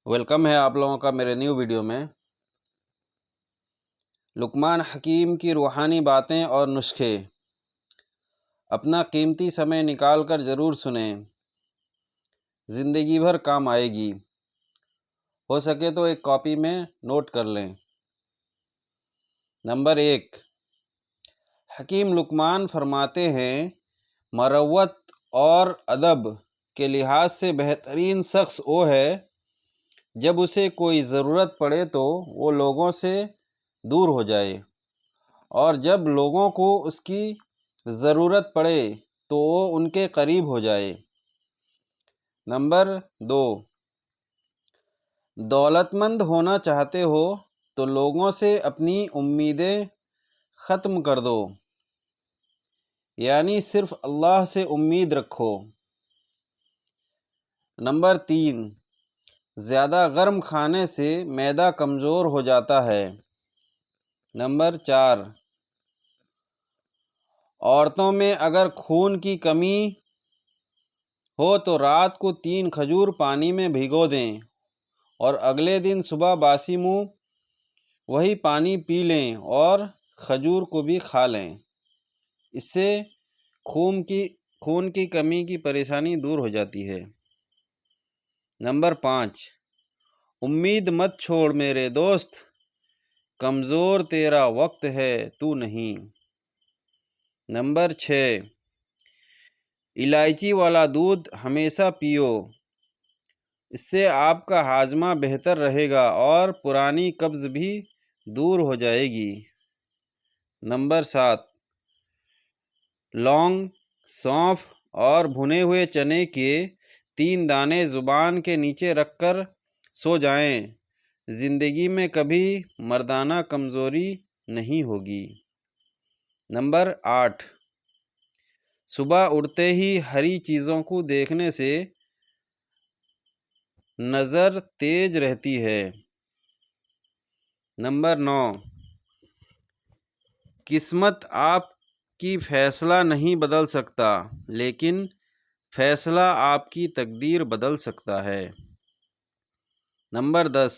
Welcome ہے آپ لوگوں کا میرے نیو ویڈیو میں۔ لقمان حکیم کی روحانی باتیں اور نسخے اپنا قیمتی سمے نکال کر ضرور سنیں، زندگی بھر کام آئے گی۔ ہو سکے تو ایک کاپی میں نوٹ کر لیں۔ نمبر 1، حکیم لقمان فرماتے ہیں، مروت اور ادب کے لحاظ سے بہترین شخص وہ ہے جب اسے کوئی ضرورت پڑے تو وہ لوگوں سے دور ہو جائے، اور جب لوگوں کو اس کی ضرورت پڑے تو وہ ان کے قریب ہو جائے۔ نمبر 2، دولت مند ہونا چاہتے ہو تو لوگوں سے اپنی امیدیں ختم کر دو، یعنی صرف اللہ سے امید رکھو۔ نمبر 3، زیادہ گرم کھانے سے معدہ کمزور ہو جاتا ہے۔ نمبر 4، عورتوں میں اگر خون کی کمی ہو تو رات کو 3 کھجور پانی میں بھگو دیں اور اگلے دن صبح باسی منہ وہی پانی پی لیں اور کھجور کو بھی کھا لیں۔ اس سے خون کی کمی کی پریشانی دور ہو جاتی ہے۔ نمبر 5، امید مت چھوڑ میرے دوست، کمزور تیرا وقت ہے تو نہیں۔ نمبر 6، الائچی والا دودھ ہمیشہ پیو، اس سے آپ کا ہاضمہ بہتر رہے گا اور پرانی قبض بھی دور ہو جائے گی۔ نمبر 7، لونگ، سونف اور بھنے ہوئے چنے کے 3 دانے زبان کے نیچے رکھ کر سو جائیں، زندگی میں کبھی مردانہ کمزوری نہیں ہوگی۔ نمبر 8، صبح اٹھتے ہی ہری چیزوں کو دیکھنے سے نظر تیز رہتی ہے۔ نمبر 9، قسمت آپ کی فیصلہ نہیں بدل سکتا، لیکن فیصلہ آپ کی تقدیر بدل سکتا ہے۔ نمبر 10،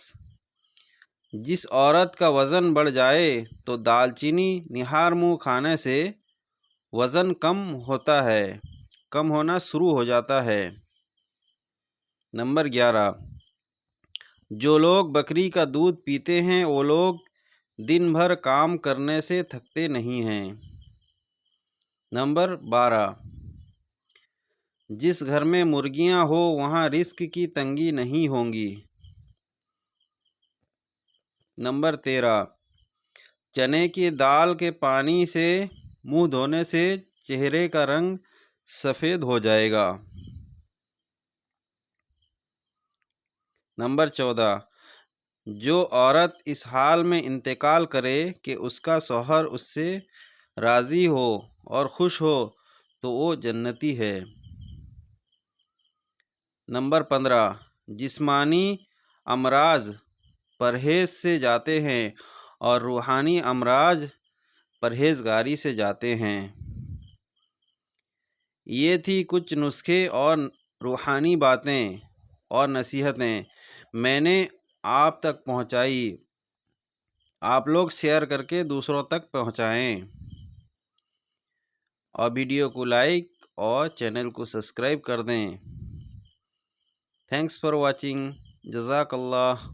جس عورت کا وزن بڑھ جائے تو دال چینی نہار منہ کھانے سے وزن کم ہونا شروع ہو جاتا ہے۔ نمبر 11، جو لوگ بکری کا دودھ پیتے ہیں وہ لوگ دن بھر کام کرنے سے تھکتے نہیں ہیں۔ نمبر 12، جس گھر میں مرغیاں ہو وہاں رزق کی تنگی نہیں ہوگی۔ نمبر 13، چنے کی دال کے پانی سے منہ دھونے سے چہرے کا رنگ سفید ہو جائے گا۔ نمبر 14، جو عورت اس حال میں انتقال کرے کہ اس کا شوہر اس سے راضی ہو اور خوش ہو تو وہ جنتی ہے۔ نمبر 15، جسمانی امراض پرہیز سے جاتے ہیں اور روحانی امراض پرہیزگاری سے جاتے ہیں۔ یہ تھی کچھ نسخے اور روحانی باتیں اور نصیحتیں میں نے آپ تک پہنچائی، آپ لوگ شیئر کر کے دوسروں تک پہنچائیں اور ویڈیو کو لائک اور چینل کو سبسکرائب کر دیں۔ تھینکس فار واچنگ، جزاک اللہ۔